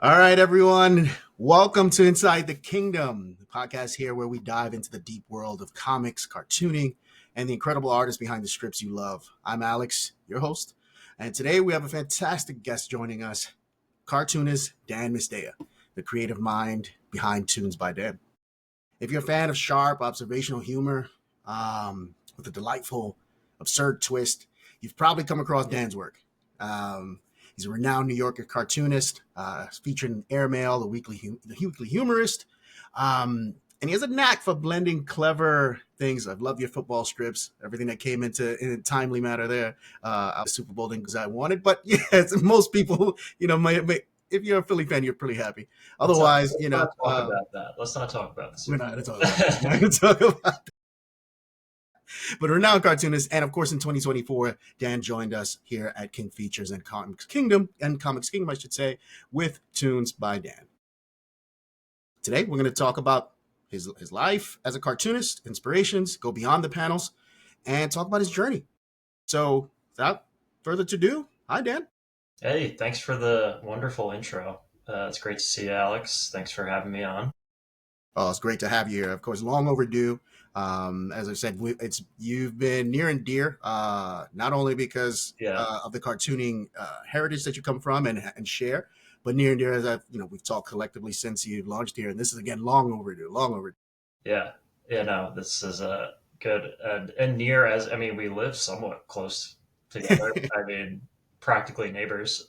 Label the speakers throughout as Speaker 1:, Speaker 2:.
Speaker 1: All right, everyone. Welcome to Inside the Kingdom, the podcast here where we dive into the deep world of comics, cartooning, and the incredible artists behind the strips you love. I'm Alex, your host, and today we have a fantastic guest joining us, cartoonist Dan Misdea, the creative mind behind Toons by Dan. If you're a fan of sharp observational humor with a delightful, absurd twist, you've probably come across Dan's work. Um, he's a renowned New Yorker cartoonist, featured in Airmail, the weekly humorist, and he has a knack for blending clever things. I've loved your football strips, everything that came into in a timely manner there. Super Bowl because I wanted, but yes, most people, may if you're a Philly fan, you're pretty happy. Otherwise,
Speaker 2: Let's not talk about that. Let's not talk about the
Speaker 1: we're
Speaker 2: Super
Speaker 1: not going to
Speaker 2: Bowl.
Speaker 1: talk about that. We're not going to talk about that. But a renowned cartoonist, and of course, in 2024, Dan joined us here at King Features and Comics Kingdom, I should say, with Toons by Dan. Today, we're going to talk about his life as a cartoonist, inspirations, go beyond the panels, and talk about his journey. So, without further ado, hi, Dan.
Speaker 2: Hey, thanks for the wonderful intro. It's great to see you, Alex. Thanks for having me on.
Speaker 1: Oh, it's great to have you here. Of course, long overdue. As I said, you've been near and dear, not only because
Speaker 2: Yeah,
Speaker 1: of the cartooning heritage that you come from and share, but near and dear as we've talked collectively since you launched here. And this is again long overdue, long overdue.
Speaker 2: yeah, No, this is good and near as we live somewhat close together. Practically neighbors.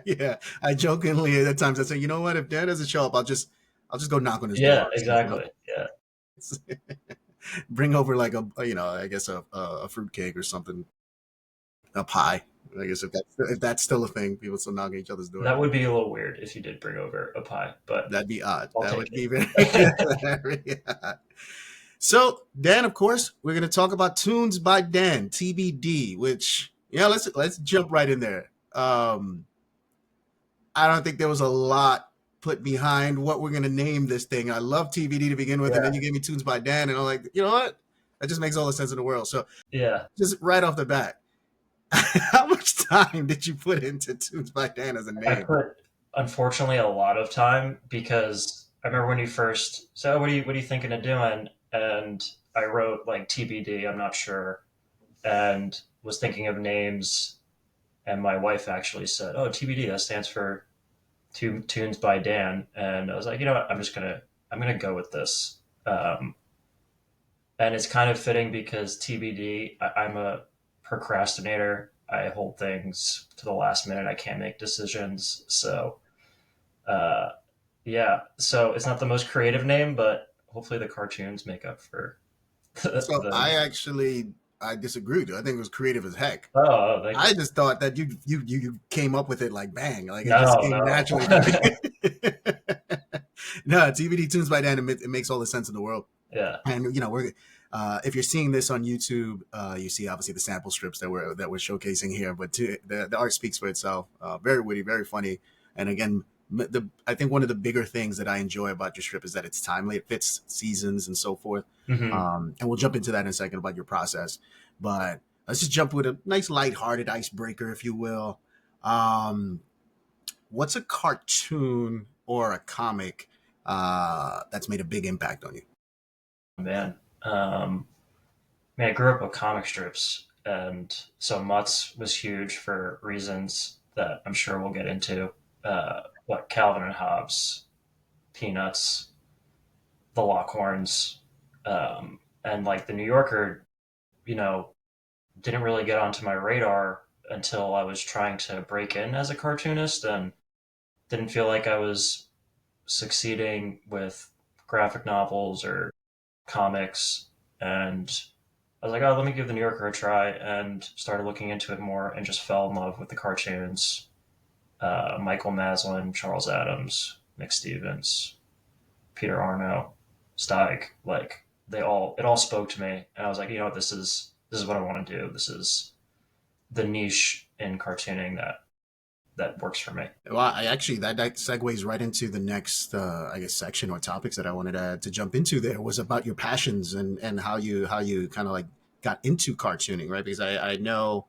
Speaker 1: Yeah, I jokingly at times I say, you know what, if Dan doesn't show up, I'll just go knock on his door
Speaker 2: Yeah,
Speaker 1: or something.
Speaker 2: exactly. Yeah,
Speaker 1: Bring over like I guess a fruit cake or something, a pie. I guess if that's still a thing, people still knock on each other's door.
Speaker 2: that would be a little weird if you did bring over a pie, but
Speaker 1: That'd be odd.
Speaker 2: I'll
Speaker 1: That
Speaker 2: take
Speaker 1: would be very,
Speaker 2: it.
Speaker 1: very odd. So, Dan, of course, we're going to talk about Tunes by Dan, TBD. Which, let's jump right in there. I don't think there was a lot put behind what we're going to name this thing. I love TBD to begin with, and then
Speaker 2: Yeah,
Speaker 1: you gave me Tunes by Dan, and I'm like, you know what? That just makes all the sense in the world. So,
Speaker 2: yeah.
Speaker 1: just right off the bat, how much time did you put into Tunes by Dan as a
Speaker 2: I
Speaker 1: name?
Speaker 2: put, unfortunately, a lot of time because I remember when you first said, "Oh, what are you thinking of doing?" And I wrote like TBD, I'm not sure, and was thinking of names. And my wife actually said, "Oh, TBD, that stands for Two Tunes by Dan." And I was like, you know what, I'm gonna go with this. Um, and it's kind of fitting because TBD, I'm a procrastinator. I hold things to the last minute. I can't make decisions, so uh, yeah, so it's not the most creative name, but hopefully the cartoons make up for
Speaker 1: So
Speaker 2: the.
Speaker 1: I disagreed. I think it was creative as heck.
Speaker 2: Oh, thank you.
Speaker 1: I just thought that you came up with it like bang, like it just
Speaker 2: No,
Speaker 1: came
Speaker 2: no.
Speaker 1: naturally to me. No, TBD Tunes by Dan, it makes all the sense in the world.
Speaker 2: Yeah,
Speaker 1: And we're if you're seeing this on YouTube, you see obviously the sample strips that we're showcasing here, but the art speaks for itself. Very witty, very funny, and again, I think one of the bigger things that I enjoy about your strip is that it's timely. It fits seasons and so forth.
Speaker 2: hmm
Speaker 1: And we'll jump into that in a second about your process. But let's just jump with a nice lighthearted icebreaker, if you will. Um, what's a cartoon or a comic that's made a big impact on you?
Speaker 2: man. Man, I grew up with comic strips, and so Mutts was huge for reasons that I'm sure we'll get into. What Calvin and Hobbes, Peanuts, the Lockhorns, and like the New Yorker, you know, didn't really get onto my radar until I was trying to break in as a cartoonist and didn't feel like I was succeeding with graphic novels or comics. And I was like, oh, let me give the New Yorker a try and started looking into it more and just fell in love with the cartoons. Michael Maslin, Charles Adams, Nick Stevens, Peter Arno, Steig, like it all spoke to me. And I was like, you know what, this is what I want to do. This is the niche in cartooning that works for me.
Speaker 1: Well, I actually that segues right into the next, I guess, section or topics that I wanted to jump into. There was about your passions and how you kind of like got into cartooning, right? Because I know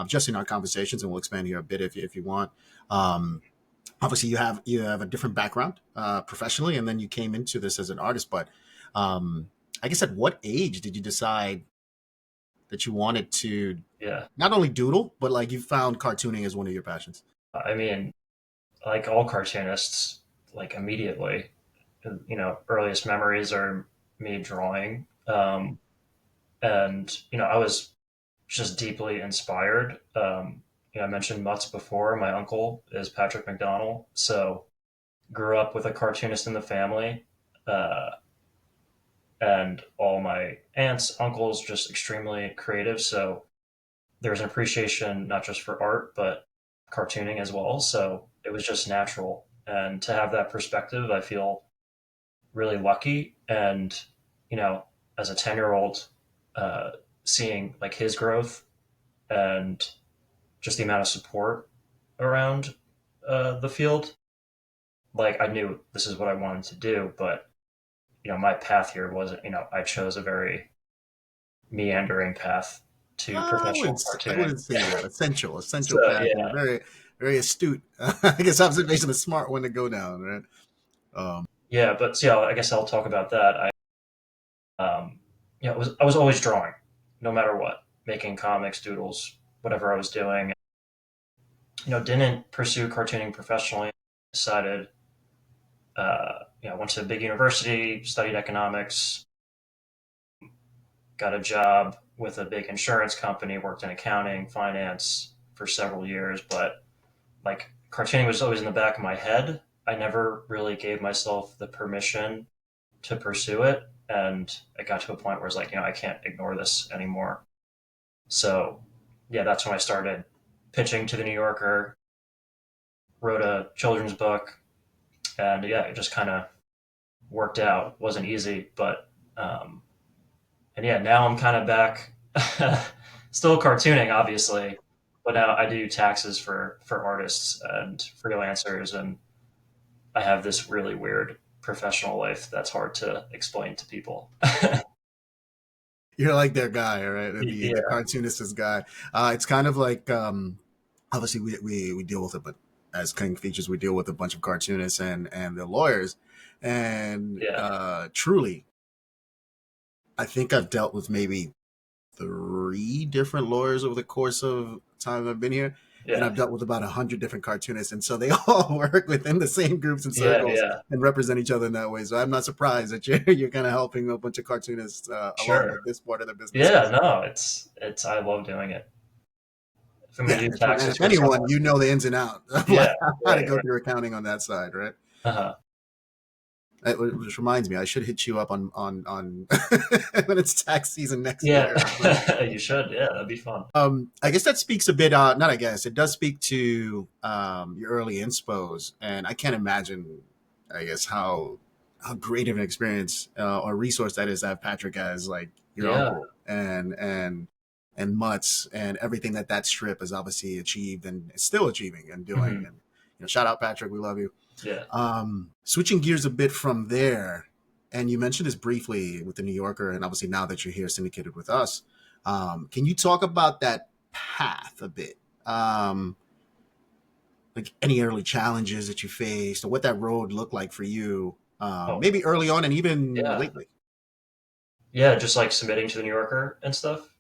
Speaker 1: just in our conversations, and we'll expand here a bit if you want. Um, obviously you have a different background professionally, and then you came into this as an artist. But um, I guess at what age did you decide that you wanted to
Speaker 2: Yeah.
Speaker 1: not only doodle, but like you found cartooning as one of your passions?
Speaker 2: I mean, like all cartoonists, like immediately, earliest memories are me drawing. And, I was just deeply inspired. I mentioned Mutts before. My uncle is Patrick McDonald. So grew up with a cartoonist in the family. Uh, and all my aunts, uncles, just extremely creative. So there's an appreciation not just for art, but cartooning as well. So it was just natural. And to have that perspective, I feel really lucky. And, you know, as a 10-year-old, uh, seeing like his growth and just the amount of support around the field, like I knew this is what I wanted to do. But, my path here wasn't, I chose a very meandering path to professional
Speaker 1: I
Speaker 2: cartooning.
Speaker 1: wouldn't say that. Essential
Speaker 2: So,
Speaker 1: path. You're
Speaker 2: yeah.
Speaker 1: very, very astute. I guess observation is a smart one to go down, right? Um,
Speaker 2: Yeah, but so, yeah, I guess I'll talk about that. I was always drawing, no matter what, making comics, doodles, whatever I was doing. Didn't pursue cartooning professionally. Decided, went to a big university, studied economics, got a job with a big insurance company, worked in accounting, finance for several years. But like cartooning was always in the back of my head. I never really gave myself the permission to pursue it. And it got to a point where it's like, I can't ignore this anymore. So, yeah, that's when I started pitching to the New Yorker, wrote a children's book, and yeah, it just kind of worked out. Wasn't easy, but and yeah, now I'm kind of back, still cartooning, obviously, but now I do taxes for artists and freelancers, and I have this really weird professional life that's hard to explain to people.
Speaker 1: you're like their guy, right? The
Speaker 2: Yeah,
Speaker 1: cartoonist is guy. It's kind of like obviously we deal with it, but as King Features, we deal with a bunch of cartoonists and the lawyers, and
Speaker 2: yeah,
Speaker 1: truly, I think I've dealt with maybe three different lawyers over the course of time I've been here, and
Speaker 2: yeah,
Speaker 1: I've dealt with about 100 different cartoonists, and so they all work within the same groups and
Speaker 2: yeah,
Speaker 1: circles
Speaker 2: yeah.
Speaker 1: and represent each other in that way. So I'm not surprised that you're kind of helping a bunch of cartoonists along
Speaker 2: Sure.
Speaker 1: with this part of the business.
Speaker 2: Yeah,
Speaker 1: Because
Speaker 2: no, it's I love doing it. If I'm gonna
Speaker 1: yeah,
Speaker 2: do
Speaker 1: and
Speaker 2: taxes
Speaker 1: if
Speaker 2: for
Speaker 1: anyone,
Speaker 2: someone,
Speaker 1: you know the ins and out of like
Speaker 2: yeah,
Speaker 1: how to
Speaker 2: right,
Speaker 1: go
Speaker 2: right.
Speaker 1: through accounting on that side, right?
Speaker 2: Uh-huh.
Speaker 1: Which reminds me, I should hit you up on when it's tax season next
Speaker 2: Yeah,
Speaker 1: year. But
Speaker 2: you should. Yeah, that'd be fun.
Speaker 1: I guess that speaks a bit. Not I guess it does speak to your early inspos, and I can't imagine. I guess how great of an experience or resource that is to have Patrick as like your
Speaker 2: Yeah.
Speaker 1: uncle and Mutts and everything that strip has obviously achieved and is still achieving and doing.
Speaker 2: Hmm.
Speaker 1: And shout out Patrick, we love you.
Speaker 2: Yeah.
Speaker 1: Switching gears a bit from there, and you mentioned this briefly with the New Yorker, and obviously now that you're here syndicated with us, can you talk about that path a bit? Like any early challenges that you faced, or what that road looked like for you,
Speaker 2: Oh,
Speaker 1: maybe early on and even
Speaker 2: yeah.
Speaker 1: lately.
Speaker 2: Yeah, just like submitting to the New Yorker and stuff.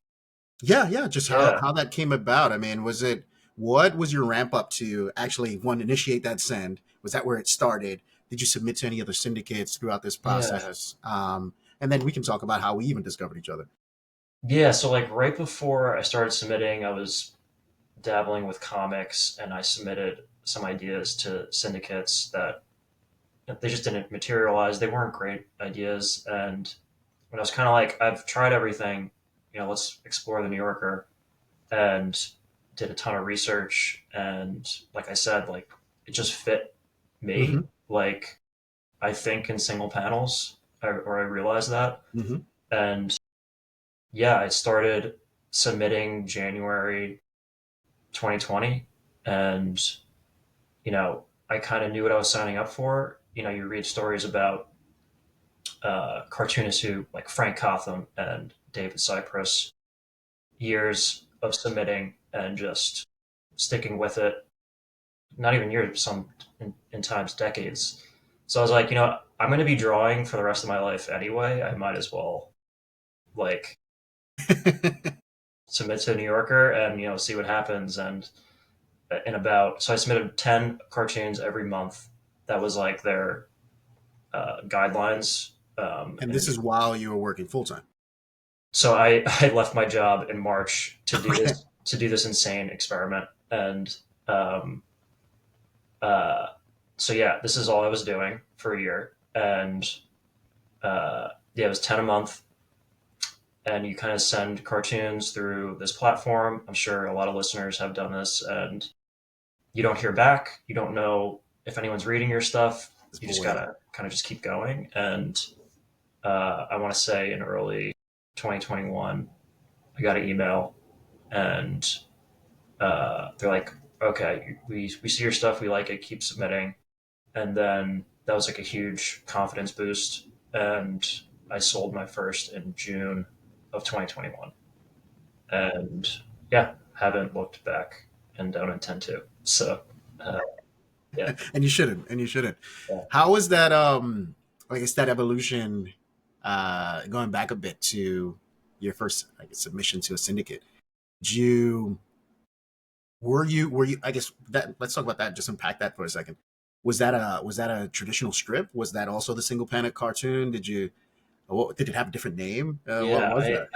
Speaker 1: Yeah, yeah, just
Speaker 2: Yeah.
Speaker 1: how that came about. I mean, was it what was your ramp up to actually one initiate that send? Was that where it started? Did you submit to any other syndicates throughout this
Speaker 2: Yeah.
Speaker 1: process? And then we can talk about how we even discovered each other.
Speaker 2: Yeah. So like right before I started submitting, I was dabbling with comics and I submitted some ideas to syndicates that they just didn't materialize. They weren't great ideas. And when I was kind of like, I've tried everything, let's explore the New Yorker, and did a ton of research. And like I said, like it just fit me.
Speaker 1: Hmm.
Speaker 2: Like I think in single panels, or I realized that.
Speaker 1: Hmm.
Speaker 2: And yeah, I started submitting January 2020. And, I kind of knew what I was signing up for. You read stories about cartoonists who, like Frank Cotham and David Cypress, years of submitting and just sticking with it. not even years, some in times decades. So I was like, I'm going to be drawing for the rest of my life anyway. I might as well like submit to New Yorker and see what happens. And so I submitted 10 cartoons every month. That was like their guidelines.
Speaker 1: And this
Speaker 2: And
Speaker 1: is while you were working full time.
Speaker 2: so I left my job in March to do
Speaker 1: Okay.
Speaker 2: this insane experiment. And um, uh, so yeah, this is all I was doing for a year. And yeah, it was 10 a month. And you kind of send cartoons through this platform. I'm sure a lot of listeners have done this, and you don't hear back. You don't know if anyone's reading your stuff.
Speaker 1: This
Speaker 2: You just
Speaker 1: boy.
Speaker 2: gotta kind of just keep going. And I want to say in early 2021, I got an email, and they're like, "Okay, we see your stuff. We like it. Keep submitting." And then that was like a huge confidence boost, and I sold my first in June of 2021. And yeah, haven't looked back and don't intend to. So uh, yeah,
Speaker 1: And you shouldn't. And you shouldn't.
Speaker 2: yeah,
Speaker 1: How was that? I guess that evolution. Going back a bit to your first, I guess, submission to a syndicate. Did you were you? I guess that. Let's talk about that. Just unpack that for a second. Was that a traditional strip? Was that also the single planet cartoon? Did it have a different name? What
Speaker 2: yeah.
Speaker 1: was
Speaker 2: I
Speaker 1: that?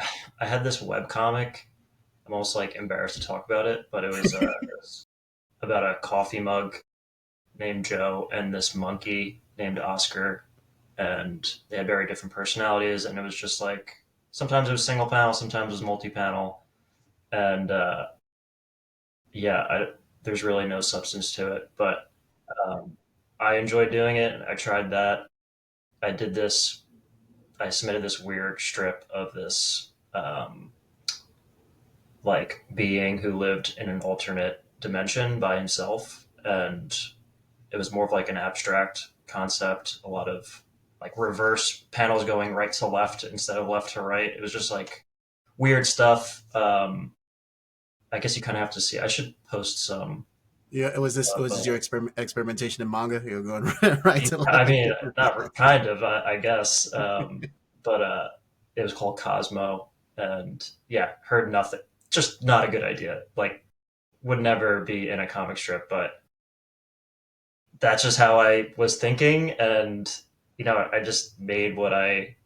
Speaker 2: I had this web comic. I'm almost like embarrassed to talk about it, but it was about a coffee mug named Joe and this monkey named Oscar, and they had very different personalities. And it was just like sometimes it was single panel, sometimes it was multi panel, and yeah, there's really no substance to it, but um, I enjoyed doing it. I tried that. I did this. I submitted this weird strip of this like being who lived in an alternate dimension by himself, and it was more of like an abstract concept. A lot of like reverse panels going right to left instead of left to right. It was just like weird stuff. I guess you kind of have to see. I should post some
Speaker 1: Yeah, it was this.
Speaker 2: of.
Speaker 1: Was this your experimentation in manga? You're going right to
Speaker 2: I
Speaker 1: left.
Speaker 2: mean, not kind of, I guess, but it was called Cosmo, and yeah, heard nothing. Just not a good idea. Like, would never be in a comic strip, but that's just how I was thinking, and I just made what I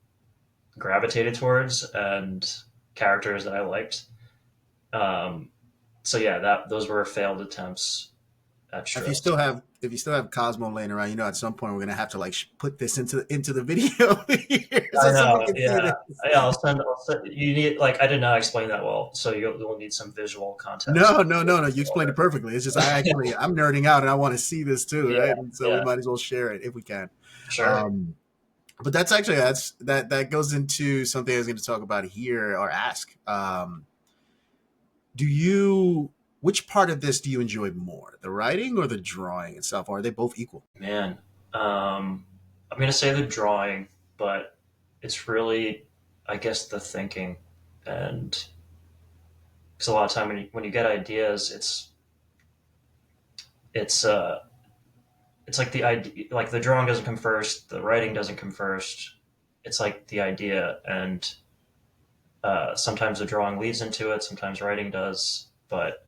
Speaker 2: gravitated towards and characters that I liked. Um, so yeah, that those were failed attempts at strips.
Speaker 1: If you still have Cosmo laying around, at some point we're gonna have to like put this into the video here
Speaker 2: I
Speaker 1: so somebody
Speaker 2: know,
Speaker 1: can see
Speaker 2: yeah.
Speaker 1: this.
Speaker 2: Yeah, I'll send. You need like I did not explain that well, so you'll need some visual context.
Speaker 1: No, no, no, no. You explained it perfectly. It's just I'm nerding out and I want to see this too,
Speaker 2: Yeah,
Speaker 1: right? And so we
Speaker 2: yeah,
Speaker 1: might as well share it if we can.
Speaker 2: sure.
Speaker 1: Um, but that goes into something I was going to talk about here or ask. Do you which part of this do you enjoy more, the writing or the drawing itself? Or are they both equal?
Speaker 2: Man, I'm gonna say the drawing, but it's really, I guess, the thinking, and because a lot of time when you get ideas, it's it's like the idea, like the drawing doesn't come first, the writing doesn't come first. It's like the idea, and sometimes the drawing leads into it, sometimes writing does, but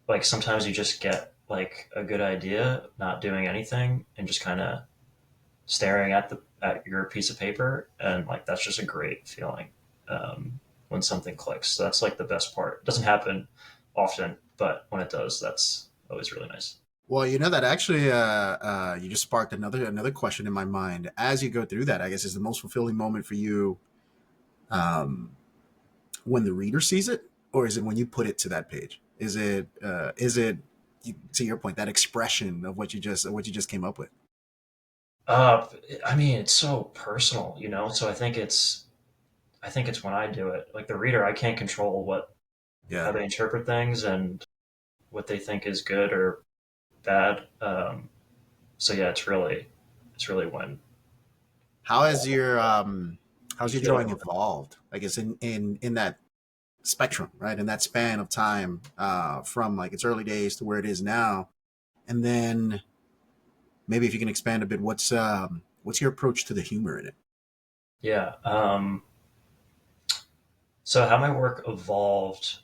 Speaker 2: like sometimes you just get like a good idea, not doing anything, and just kind of staring at your piece of paper, and like that's just a great feeling when something clicks. So that's like the best part. It doesn't happen often, but when it does, that's always really nice.
Speaker 1: Well, that actually you just sparked another question in my mind. As you go through that, I guess is the most fulfilling moment for you um, when the reader sees it, or is it when you put it to that page? Is it to your point that expression of what you just came up with?
Speaker 2: uh I mean, it's so personal, so I think it's when I do it. Like the reader, I can't control what how
Speaker 1: Yeah.
Speaker 2: they interpret things and what they think is good or bad. So yeah, it's really when
Speaker 1: How has your
Speaker 2: you
Speaker 1: how's your
Speaker 2: feel like
Speaker 1: drawing evolved? I guess in that spectrum, right? In that span of time, from like its early days to where it is now. And then maybe if you can expand a bit, what's your approach to the humor in it?
Speaker 2: Yeah. So how my work evolved,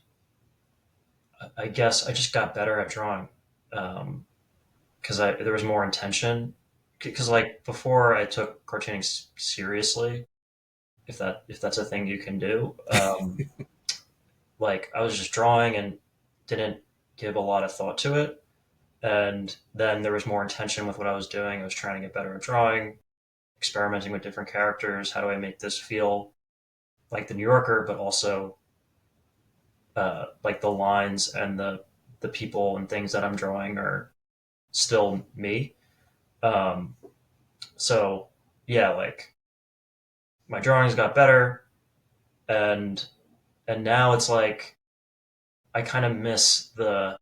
Speaker 2: I guess I just got better at drawing because I there was more intention. Because like before, I took cartooning seriously, if that's a thing you can do. Like I was just drawing and didn't give a lot of thought to it. And then there was more intention with what I was doing. I was trying to get better at drawing, experimenting with different characters. How do I make this feel like the New Yorker, but also like the lines and the people and things that I'm drawing are still me. Um, so yeah, like my drawings got better, and now it's like I kind of miss the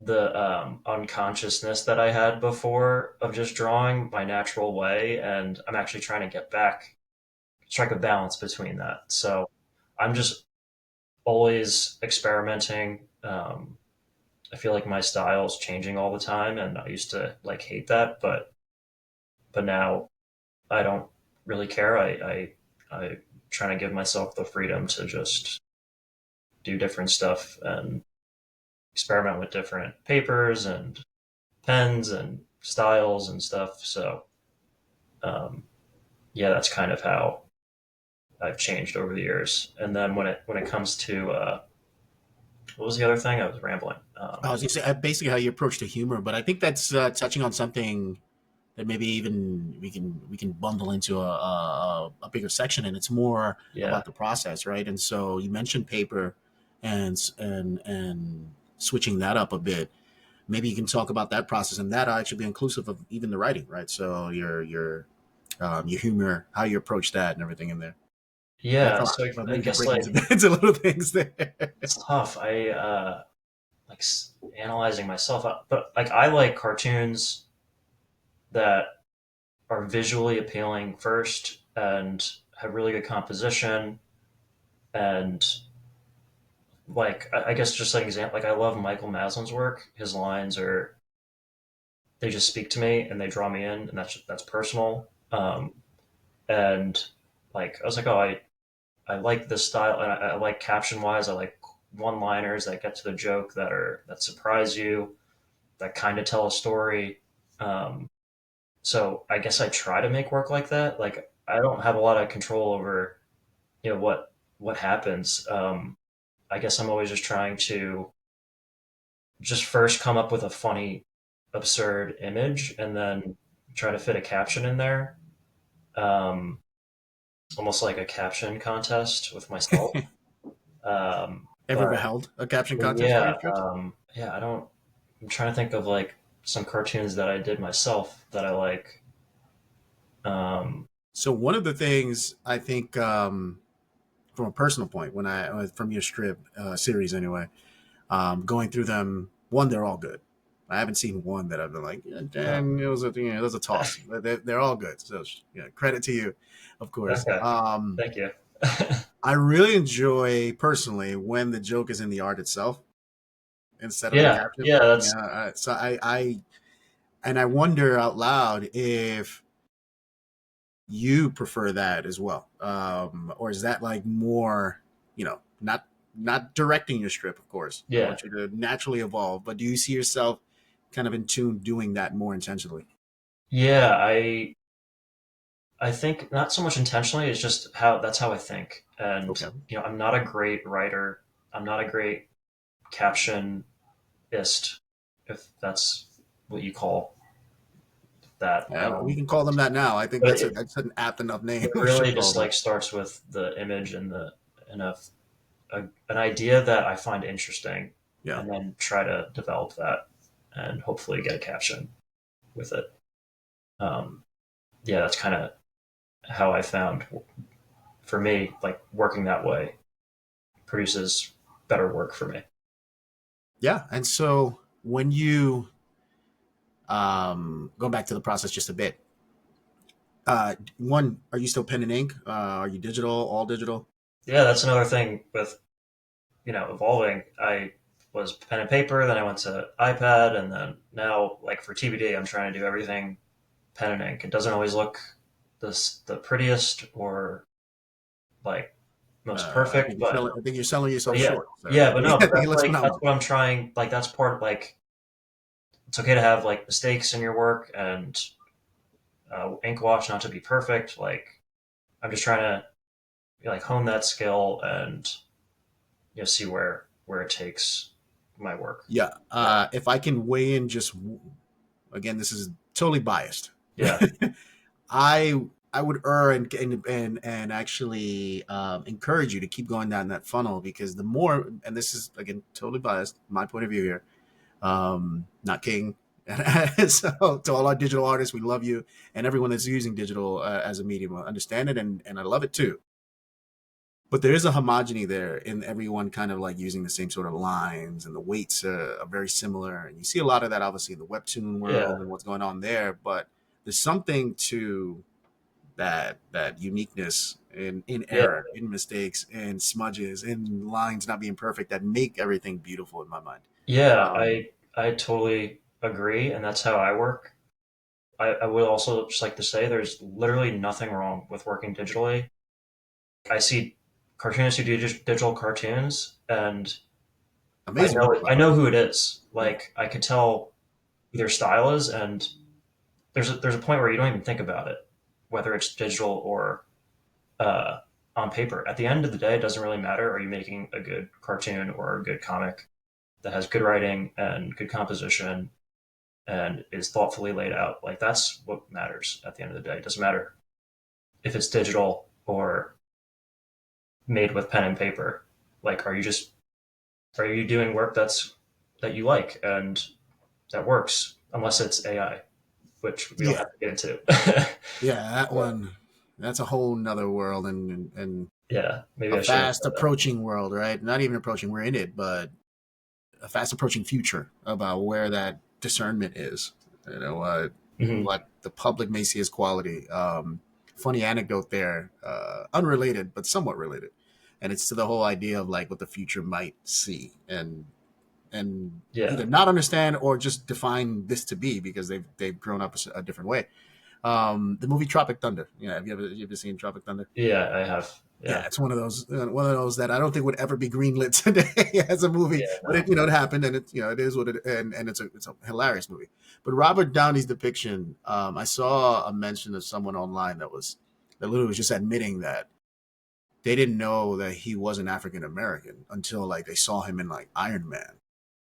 Speaker 2: unconsciousness that I had before of just drawing my natural way, and I'm actually trying to get back, strike a balance between that. So I'm just always experimenting. I feel like my style is changing all the time, and I used to like hate that, but now I don't really care. I trying to give myself the freedom to just do different stuff and experiment with different papers and pens and styles and stuff. So um, yeah, that's kind of how I've changed over the years. And then when it comes to what was the other thing? I was rambling.
Speaker 1: I was gonna say basically how you approach the humor, but I think that's touching on something that maybe even we can bundle into a bigger section, and it's more
Speaker 2: Yeah,
Speaker 1: about the process, right? And so you mentioned paper, and switching that up a bit. Maybe you can talk about that process, and that actually be inclusive of even the writing, right? So your humor, how you approach that, and everything in there. Right?
Speaker 2: yeah.
Speaker 1: Come
Speaker 2: So
Speaker 1: on,
Speaker 2: I
Speaker 1: maybe you can
Speaker 2: guess
Speaker 1: break
Speaker 2: like
Speaker 1: into into little things there.
Speaker 2: it's tough. I like analyzing myself, but like I like cartoons that are visually appealing first and have really good composition and like I guess just like example, like I love Michael Maslin's work. His lines are they just speak to me and they draw me in, and that's personal. And like I was like, oh, I like this style, and I like caption wise. I like one liners that get to the joke that surprise you, that kind of tell a story. Um, so I guess I try to make work like that. Like I don't have a lot of control over what happens. I guess I'm always just trying to just first come up with a funny, absurd image, and then try to fit a caption in there. Um, almost like a caption contest with myself.
Speaker 1: Ever
Speaker 2: But
Speaker 1: beheld a caption contest for
Speaker 2: yeah,
Speaker 1: your strips?
Speaker 2: yeah, I don't. I'm trying to think of like some cartoons that I did myself that I like. Um,
Speaker 1: So one of the things I think, from a personal point, when I from your strip series anyway, going through them, one, they're all good. I haven't seen one that I've been like, yeah,
Speaker 2: oh,
Speaker 1: damn, it was a toss. They're all good. So credit to you, of course.
Speaker 2: okay, thank you.
Speaker 1: I really enjoy personally when the joke is in the art itself instead of the
Speaker 2: Yeah,
Speaker 1: caption.
Speaker 2: yeah, that's
Speaker 1: Yeah, so I wonder out loud if you prefer that as well, or is that like more, not directing your strip, of course. I
Speaker 2: yeah,
Speaker 1: want you to naturally evolve, but do you see yourself kind of in tune doing that more intentionally?
Speaker 2: yeah. I think not so much intentionally. It's just how that's how I think, and
Speaker 1: Okay.
Speaker 2: I'm not a great writer. I'm not a great captionist, if that's what you call that.
Speaker 1: We can call them that now. I think
Speaker 2: But
Speaker 1: that's
Speaker 2: it,
Speaker 1: that's an apt enough name.
Speaker 2: it
Speaker 1: We should
Speaker 2: really
Speaker 1: call
Speaker 2: just
Speaker 1: them.
Speaker 2: like starts with the image and the and an idea that I find interesting,
Speaker 1: Yeah.
Speaker 2: and then try to develop that and hopefully get a caption with it. Um, yeah, that's kind of how I found for me, like working that way produces better work for me.
Speaker 1: Yeah. And so when you go back to the process just a bit, one, are you still pen and ink? Are you digital, all digital?
Speaker 2: Yeah, that's another thing with evolving. I was pen and paper. Then I went to iPad, and then now, like for TBD, I'm trying to do everything pen and ink. It doesn't always look the prettiest or like most perfect, but
Speaker 1: I think you're selling yourself
Speaker 2: yeah,
Speaker 1: short, sir.
Speaker 2: yeah, but no,
Speaker 1: I
Speaker 2: but
Speaker 1: think it looks
Speaker 2: that's
Speaker 1: phenomenal.
Speaker 2: what I'm trying. Like that's part like it's okay to have like mistakes in your work and ink wash not to be perfect. Like I'm just trying to like hone that skill and see where it takes my work.
Speaker 1: Yeah.
Speaker 2: Yeah,
Speaker 1: If I can weigh in, just again, this is totally biased.
Speaker 2: yeah,
Speaker 1: I would err and actually encourage you to keep going down that funnel, because the more, and this is again totally biased, my point of view here, not king. So to all our digital artists, we love you, and everyone that's using digital as a medium, I understand it, and I love it too. But there is a homogeny there in everyone kind of like using the same sort of lines, and the weights are very similar. And you see a lot of that obviously in the webtoon
Speaker 2: yeah,
Speaker 1: world and what's going on there. But there's something to that uniqueness in
Speaker 2: yeah,
Speaker 1: error, in mistakes, in smudges, in lines not being perfect, that make everything beautiful in my mind.
Speaker 2: yeah.
Speaker 1: Um,
Speaker 2: I totally agree, and that's how I work. I would also just like to say there's literally nothing wrong with working digitally. I see cartoonists who do digital cartoons, and
Speaker 1: Amazing work, by
Speaker 2: I
Speaker 1: the way.
Speaker 2: know who it is.
Speaker 1: Yeah,
Speaker 2: Like I could tell who their style is, and there's a point where you don't even think about it, whether it's digital or uh, on paper. At the end of the day, it doesn't really matter. Are you making a good cartoon or a good comic that has good writing and good composition and is thoughtfully laid out? Like that's what matters at the end of the day. It doesn't matter if it's digital or made with pen and paper. Like, are you doing work that you like and that works? Unless it's AI, which we don't
Speaker 1: yeah,
Speaker 2: have to get into.
Speaker 1: yeah. That one, that's a whole nother world, and
Speaker 2: Yeah, maybe
Speaker 1: a
Speaker 2: I shouldn't have
Speaker 1: fast
Speaker 2: said that.
Speaker 1: approaching world, right? Not even approaching, we're in it, but a fast approaching future about where that discernment is. You know,
Speaker 2: Hmm.
Speaker 1: what the public may see as quality. Funny anecdote there, unrelated but somewhat related, and it's to the whole idea of like what the future might see, and
Speaker 2: Yeah,
Speaker 1: either not understand or just define this to be, because they've grown up a different way. The movie Tropic Thunder. Yeah, you ever seen Tropic Thunder?
Speaker 2: yeah, I have.
Speaker 1: Yeah,
Speaker 2: Yeah,
Speaker 1: it's one of those that I don't think would ever be greenlit today as a movie,
Speaker 2: yeah,
Speaker 1: but
Speaker 2: no,
Speaker 1: it happened, and it is what it, and it's a hilarious movie. But Robert Downey's depiction, I saw a mention of someone online that literally was just admitting that they didn't know that he wasn't African American until like they saw him in like Iron Man,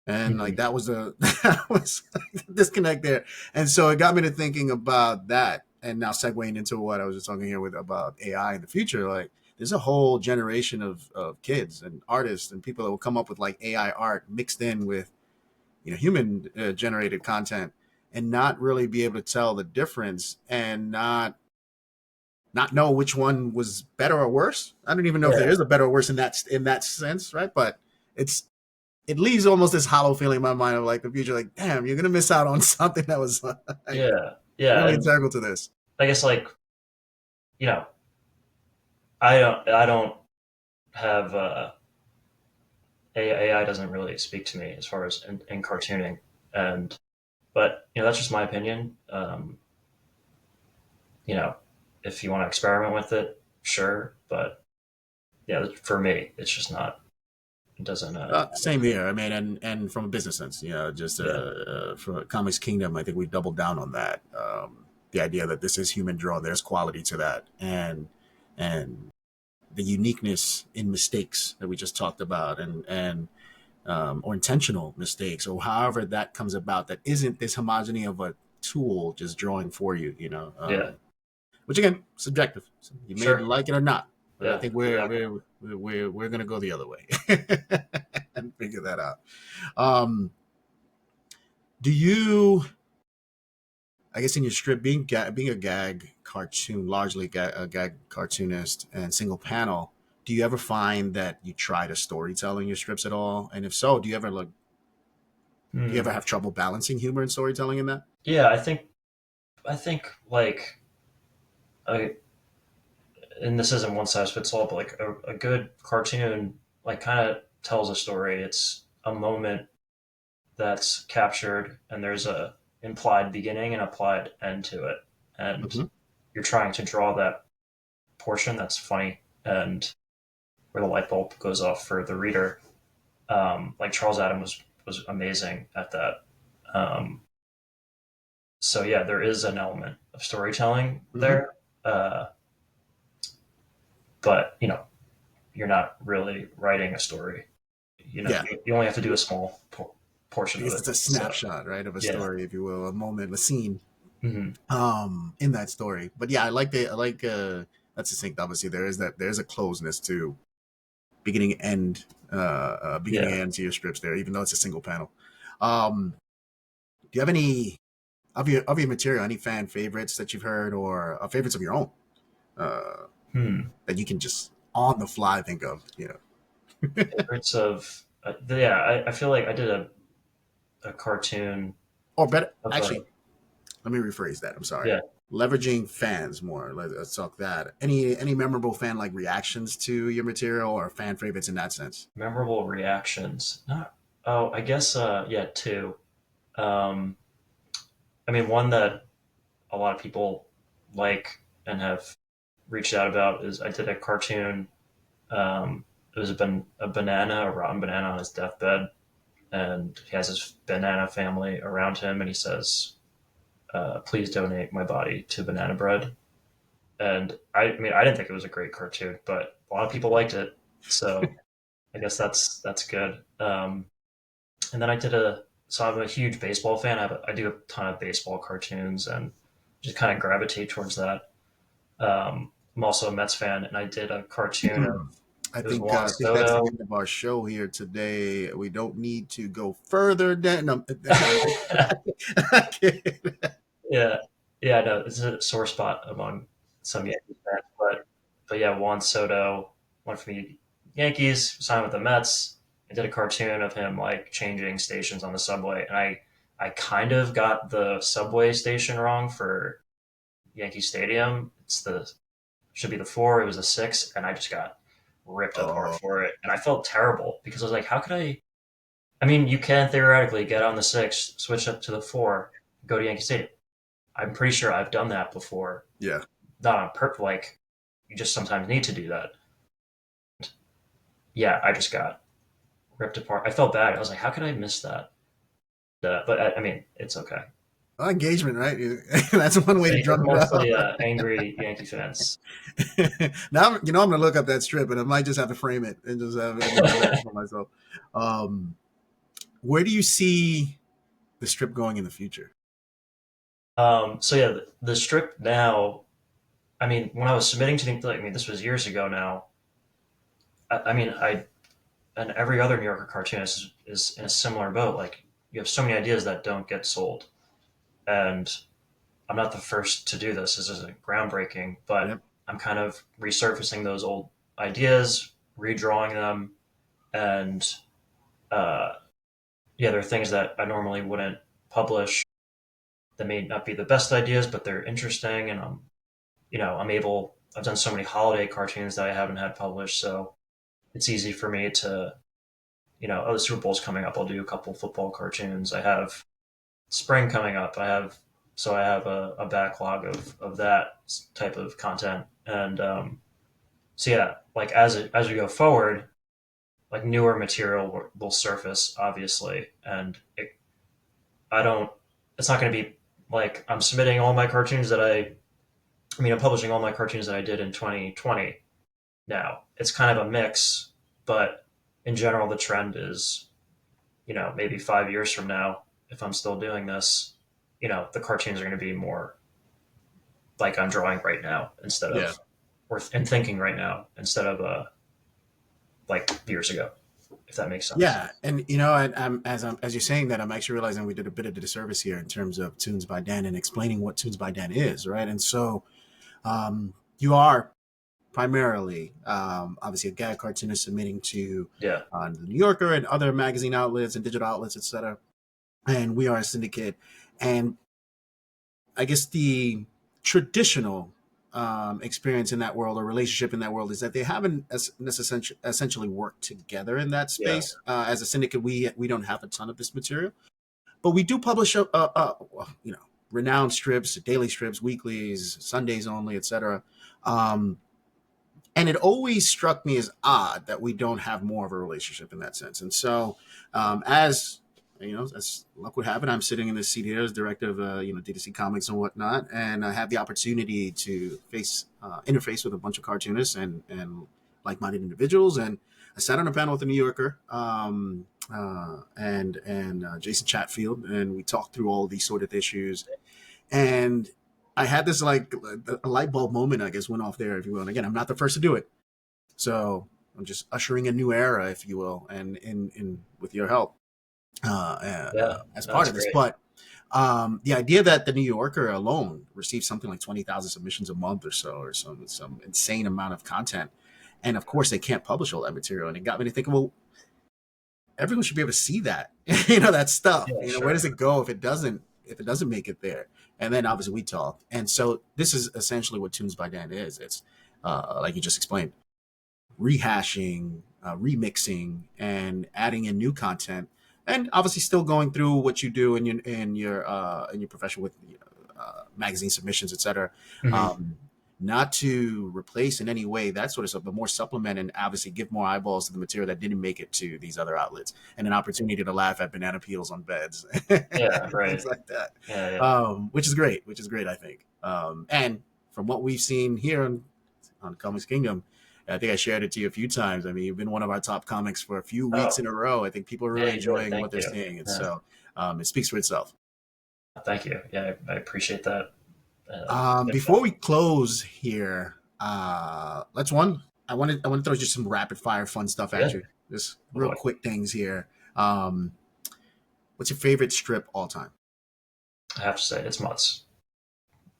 Speaker 1: and like
Speaker 2: hmm,
Speaker 1: that was the that was like, the disconnect there. And so it got me to thinking about that, and now segueing into what I was just talking here with about AI in the future. Like there's a whole generation of kids and artists and people that will come up with like AI art mixed in with human generated content, and not really be able to tell the difference, and not know which one was better or worse. I don't even know if there
Speaker 2: yeah,
Speaker 1: is a better or worse in that sense, right? But it's it leaves almost this hollow feeling in my mind of like the future, like, damn, you're gonna miss out on something that was like
Speaker 2: yeah, yeah.
Speaker 1: really
Speaker 2: And
Speaker 1: integral to this.
Speaker 2: I guess like you know, I don't have AI doesn't really speak to me as far as in cartooning, and but that's just my opinion. You know, if you want to experiment with it, sure, but yeah, for me, it's just not. It doesn't.
Speaker 1: Same here. I mean, and from a business sense, just
Speaker 2: Yeah,
Speaker 1: for Comics Kingdom, I think we doubled down on that. The idea that this is human drawn, there's quality to that, and the uniqueness in mistakes that we just talked about, and or intentional mistakes, or however that comes about, that isn't this homogeny of a tool just drawing for you,
Speaker 2: yeah,
Speaker 1: which again, subjective. So you may
Speaker 2: sure,
Speaker 1: like it or not, but I
Speaker 2: yeah,
Speaker 1: think
Speaker 2: exactly.
Speaker 1: we're gonna go the other way and figure that out. Um, do you? I guess in your strip, being a gag cartoon, largely a gag cartoonist and single panel, do you ever find that you try to storytell in your strips at all? And if so, do you ever
Speaker 2: Hmm.
Speaker 1: have trouble balancing humor and storytelling in that?
Speaker 2: Yeah, I think like I, and this isn't one size fits all, but like a good cartoon like kind of tells a story. It's a moment that's captured, and there's a implied beginning and applied end to it, and
Speaker 1: Hmm.
Speaker 2: you're trying to draw that portion that's funny and where the light bulb goes off for the reader. Like Charles Adam was amazing at that. Um, so yeah, there is an element of storytelling
Speaker 1: Hmm.
Speaker 2: there, uh, but you're not really writing a story.
Speaker 1: Yeah,
Speaker 2: You only have to do a small portion
Speaker 1: I
Speaker 2: of
Speaker 1: guess
Speaker 2: it.
Speaker 1: it's a
Speaker 2: So
Speaker 1: snapshot, right, of a
Speaker 2: yeah.
Speaker 1: story, if you will, a moment, a scene,
Speaker 2: Hmm.
Speaker 1: in that story. But yeah, I like that's succinct. Obviously, there's a closeness to beginning end, beginning
Speaker 2: Yeah.
Speaker 1: and end to your strips there, even though it's a single panel. Um, do you have any of your material, any fan favorites that you've heard, or favorites of your own, uh,
Speaker 2: Hmm.
Speaker 1: that you can just on the fly think of?
Speaker 2: Favorites of yeah. I feel like I did a cartoon
Speaker 1: Or better,
Speaker 2: of a
Speaker 1: actually, let me rephrase that. I'm sorry.
Speaker 2: yeah,
Speaker 1: Leveraging fans more. Let's talk that. Any memorable fan like reactions to your material or fan favorites in that sense?
Speaker 2: memorable reactions. Not oh, I guess yeah, two. Um, I mean, one that a lot of people like and have reached out about is I did a cartoon. It was a banana, a rotten banana on his deathbed, and he has his banana family around him, and he says, "Please donate my body to banana bread." And I mean, I didn't think it was a great cartoon, but a lot of people liked it, so I guess that's good. And then I did a so I'm a huge baseball fan. I do a ton of baseball cartoons and just kind of gravitate towards that. I'm also a Mets fan, and I did a cartoon of it was Juan
Speaker 1: I think that's the
Speaker 2: Soto.
Speaker 1: end of our show here today. We don't need to go further. No, no, I'm kidding.
Speaker 2: Yeah, yeah, no, it's a sore spot among some Yankees fans, but yeah, Juan Soto went from the Yankees, signed with the Mets. I did a cartoon of him like changing stations on the subway, and I kind of got the subway station wrong for Yankee Stadium. It's the should be the four, it was the six, and I just got ripped apart
Speaker 1: Oh,
Speaker 2: for it, and I felt terrible because I was like, how could I? I mean, you can theoretically get on the six, switch up to the four, go to Yankee Stadium. I'm pretty sure I've done that before.
Speaker 1: yeah.
Speaker 2: Not on purpose. Like you just sometimes need to do that. Yeah, I just got ripped apart. I felt bad. I was like, how could I miss that? But I mean, it's okay.
Speaker 1: Well, engagement, right? That's one way to
Speaker 2: It's
Speaker 1: drum it
Speaker 2: mostly
Speaker 1: up.
Speaker 2: angry Yankee fans.
Speaker 1: Now, I'm gonna look up that strip, and I might just have to frame it and just have it for myself. Um, where do you see the strip going in the future?
Speaker 2: So yeah, the strip now. I mean, when I was submitting to the, I mean, this was years ago now. I mean, I and every other New Yorker cartoonist is in a similar boat. Like you have so many ideas that don't get sold, and I'm not the first to do this. This isn't groundbreaking, but
Speaker 1: Yep.
Speaker 2: I'm kind of resurfacing those old ideas, redrawing them, and uh, yeah, there are things that I normally wouldn't publish that may not be the best ideas, but they're interesting, and I'm able. I've done so many holiday cartoons that I haven't had published, so it's easy for me to, oh, the Super Bowl's coming up. I'll do a couple football cartoons. I have spring coming up. I have a backlog of that type of content, and so yeah, like as we go forward, like newer material will surface obviously, and I don't. It's not going to be like I'm submitting all my cartoons that I mean, I'm publishing all my cartoons that I did in 2020 now. It's kind of a mix, but in general, the trend is, maybe 5 years from now, if I'm still doing this, the cartoons are going to be more like I'm drawing right now instead
Speaker 1: Yeah.
Speaker 2: of, or and thinking right now instead of like years ago, if that makes sense.
Speaker 1: Yeah, and as you're saying that, I'm actually realizing we did a bit of a disservice here in terms of Tunes by Dan and explaining what Tunes by Dan is, right? And so, you are primarily, obviously, a gag cartoonist submitting to
Speaker 2: Yeah.
Speaker 1: the New Yorker and other magazine outlets and digital outlets, etc. And we are a syndicate, and I guess the traditional experience in that world or relationship in that world is that they haven't essentially worked together in that
Speaker 2: Yeah.
Speaker 1: space. As a syndicate, we don't have a ton of this material, but we do publish renowned strips, daily strips, weeklies, Sundays only, etc. Um, and it always struck me as odd that we don't have more of a relationship in that sense. And so, as as luck would have it, I'm sitting in this seat here as director of D2C Comics and whatnot, and I have the opportunity to interface with a bunch of cartoonists and like-minded individuals. And I sat on a panel with the New Yorker and Jason Chatfield, and we talked through all these sort of issues. And I had this like a light bulb moment, I guess, went off there, if you will. And again, I'm not the first to do it, so I'm just ushering a new era, if you will, and in with your help
Speaker 2: Yeah.
Speaker 1: as
Speaker 2: No,
Speaker 1: part
Speaker 2: that's
Speaker 1: of this.
Speaker 2: great.
Speaker 1: But the idea that the New Yorker alone receives something like 20,000 submissions a month or so, or some insane amount of content, and of course they can't publish all that material, and it got me to think, well, everyone should be able to see that, that stuff.
Speaker 2: Yeah,
Speaker 1: Where
Speaker 2: sure.
Speaker 1: does it go if it doesn't make it there? And then obviously we talked, and so this is essentially what Toons by Dan is. It's like you just explained, rehashing, remixing, and adding in new content, and obviously still going through what you do in your profession with magazine submissions, etc.
Speaker 2: Hmm.
Speaker 1: Um, not to replace in any way that sort of stuff, but more supplement and obviously give more eyeballs to the material that didn't make it to these other outlets, and an opportunity to laugh at banana peels on beds,
Speaker 2: Yeah,
Speaker 1: things
Speaker 2: right.
Speaker 1: like that,
Speaker 2: Yeah, yeah.
Speaker 1: which is great. I think, and from what we've seen here on Comics Kingdom, I think I shared it to you a few times. I mean, you've been one of our top comics for a few weeks
Speaker 2: Oh,
Speaker 1: in a row. I think people are
Speaker 2: yeah,
Speaker 1: really
Speaker 2: you did.
Speaker 1: enjoying what
Speaker 2: Thank
Speaker 1: they're
Speaker 2: you.
Speaker 1: seeing, and
Speaker 2: Yeah,
Speaker 1: so it speaks for itself.
Speaker 2: thank you. Yeah, I appreciate that.
Speaker 1: Before
Speaker 2: Info.
Speaker 1: we close here, let's one. I want to throw just some rapid fire fun stuff at
Speaker 2: Yeah.
Speaker 1: you. Just
Speaker 2: Oh
Speaker 1: real
Speaker 2: boy.
Speaker 1: quick things here. Um, what's your favorite strip all time?
Speaker 2: I have to say it's Mutts.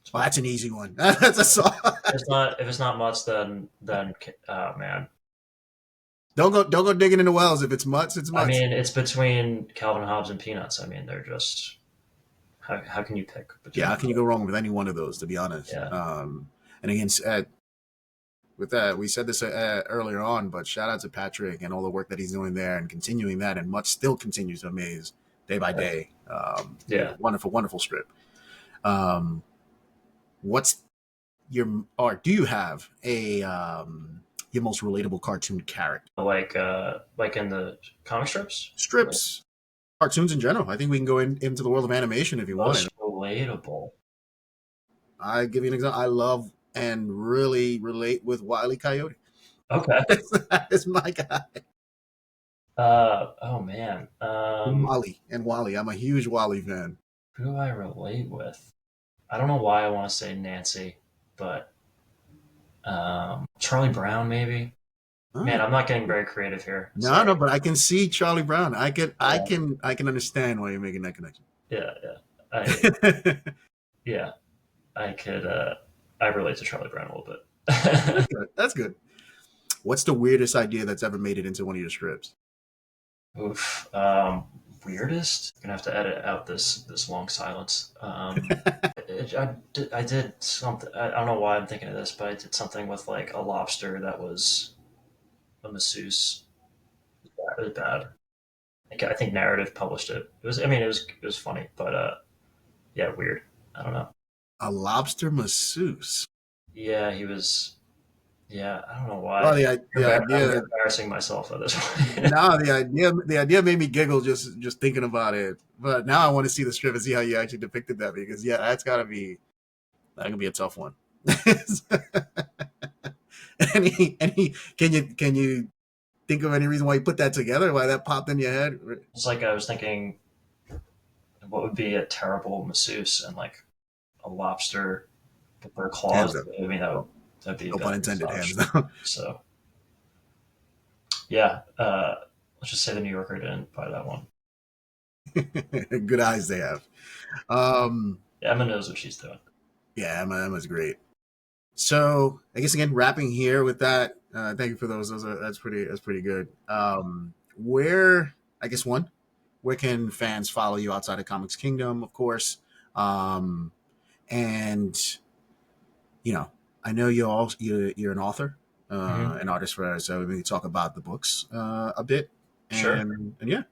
Speaker 2: It's
Speaker 1: Well,
Speaker 2: Mutts.
Speaker 1: that's an easy one. That's a song.
Speaker 2: If it's not Mutts, then oh man.
Speaker 1: Don't go digging in the wells. If it's mutts, it's
Speaker 2: I
Speaker 1: mutts.
Speaker 2: mean, it's between Calvin Hobbes and Peanuts. I mean, they're just how can you pick
Speaker 1: Yeah,
Speaker 2: between
Speaker 1: how
Speaker 2: the
Speaker 1: can you
Speaker 2: two?
Speaker 1: go wrong with any one of those? To be honest.
Speaker 2: Yeah.
Speaker 1: And again, with that, we said this earlier on, but shout out to Patrick and all the work that he's doing there and continuing that, and much still continues to amaze day by day.
Speaker 2: Yeah.
Speaker 1: Wonderful, wonderful strip. Um, what's or do you have your most relatable cartoon character?
Speaker 2: Like in the comic strips? Like,
Speaker 1: Strips, cartoons in general. I think we can go into the world of animation if you wanted.
Speaker 2: most relatable.
Speaker 1: I give you an example. I love and really relate with Wile E. Coyote.
Speaker 2: Okay.
Speaker 1: That is my guy.
Speaker 2: Oh man.
Speaker 1: Wally. I'm a huge Wally fan.
Speaker 2: Who do I relate with? I don't know why I want to say Nancy, but Charlie Brown maybe. Man,
Speaker 1: Oh,
Speaker 2: I'm not getting very creative here.
Speaker 1: no,
Speaker 2: Sorry.
Speaker 1: no, but I can see Charlie Brown. I can, I
Speaker 2: Yeah,
Speaker 1: can, I can understand why you're making that connection.
Speaker 2: yeah, yeah. I yeah, I could. I relate to Charlie Brown a little
Speaker 1: That's
Speaker 2: bit.
Speaker 1: good. That's good. What's the weirdest idea that's ever made it into one of your scripts?
Speaker 2: Oof. Weirdest. I'm gonna have to edit out this long silence. I did something. I don't know why I'm thinking of this, but I did something with like a lobster that was a masseuse. It was bad. I think Narrative published it. It was. I mean, it was funny, but yeah, weird. I don't know.
Speaker 1: A lobster masseuse.
Speaker 2: Yeah, he was. Yeah, I don't know why.
Speaker 1: Well, the
Speaker 2: I'm
Speaker 1: idea.
Speaker 2: embarrassing myself at this point.
Speaker 1: No, the idea made me giggle just thinking about it. But now I want to see the strip and see how you actually depicted that, because yeah, that could be a tough one. Any can you think of any reason why you put that together? Why that popped in your head?
Speaker 2: It's like I was thinking, what would be a terrible masseuse and like a lobster with their
Speaker 1: Hands
Speaker 2: claws?
Speaker 1: down.
Speaker 2: I mean, that'd be a
Speaker 1: No pun
Speaker 2: bad
Speaker 1: intended.
Speaker 2: massage.
Speaker 1: Hands down.
Speaker 2: So yeah, let's just say the New Yorker didn't buy that one.
Speaker 1: Good eyes they have. Um,
Speaker 2: Yeah, Emma knows what she's doing.
Speaker 1: yeah, Emma's great. So I guess again, wrapping here with that. Thank you for those. That's pretty good. Where I guess where can fans follow you outside of Comics Kingdom, of course? And you know, I know you're an author,
Speaker 2: Hmm.
Speaker 1: an artist for us, so we can talk about the books a bit,
Speaker 2: Sure.
Speaker 1: and yeah.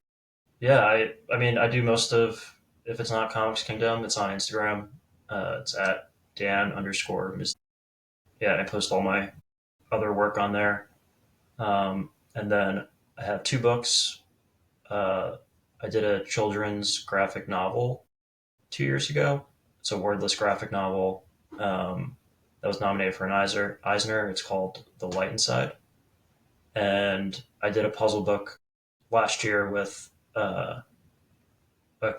Speaker 2: Yeah, I mean, I do most of, if it's not Comics Kingdom, it's on Instagram. It's at Dan underscore Misdea. Yeah, I post all my other work on there. And then I have two books. Uh, I did a children's graphic novel 2 years ago. It's a wordless graphic novel that was nominated for an Eisner. It's called The Light Inside. And I did a puzzle book last year with a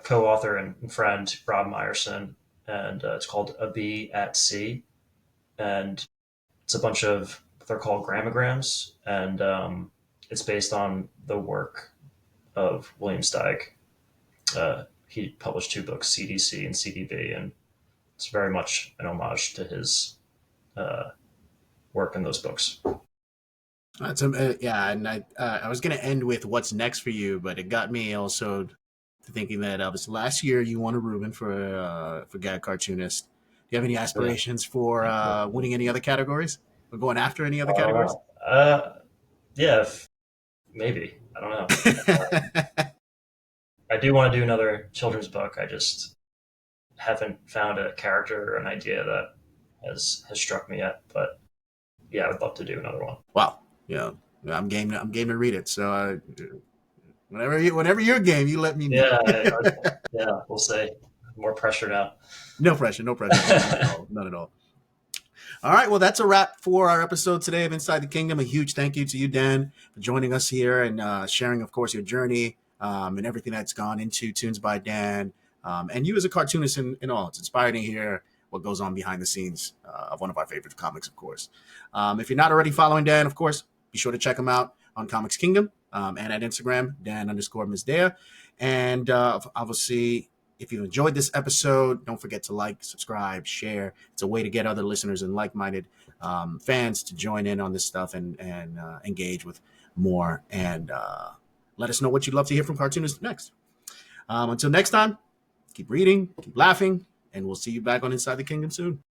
Speaker 2: co-author and friend, Rob Meyerson, and it's called A Bee at Sea, and it's a bunch of, they're called grammograms, and it's based on the work of William Steig. He published two books, CDC and CDB, and it's very much an homage to his uh, work in those books.
Speaker 1: That's yeah, and I was gonna end with what's next for you, but it got me also to thinking that was last year you won a Reuben for Gag Cartoonist. Do you have any
Speaker 2: Yeah.
Speaker 1: aspirations for winning any other categories or going after any other
Speaker 2: I don't
Speaker 1: categories?
Speaker 2: know. Yeah, maybe. I don't know. I do want to do another children's book. I just haven't found a character or an idea that has struck me yet. But yeah, I would love to do another one.
Speaker 1: Wow, yeah, I'm game. I'm game to read it. So whenever you're game, you let me know.
Speaker 2: Yeah, yeah, we'll see. More pressure now.
Speaker 1: No pressure, no pressure. None at all. None at all. All right, well, that's a wrap for our episode today of Inside the Kingdom. A huge thank you to you, Dan, for joining us here and sharing, of course, your journey and everything that's gone into Toons by Dan. And you as a cartoonist in all. It's inspiring to hear what goes on behind the scenes of one of our favorite comics, of course. If you're not already following Dan, of course, be sure to check him out on Comics Kingdom and at Instagram, Dan underscore Misdea. And obviously, if you enjoyed this episode, don't forget to like, subscribe, share. It's a way to get other listeners and like-minded fans to join in on this stuff and engage with more. And let us know what you'd love to hear from cartoonists next. Until next time, keep reading, keep laughing, and we'll see you back on Inside the Kingdom soon.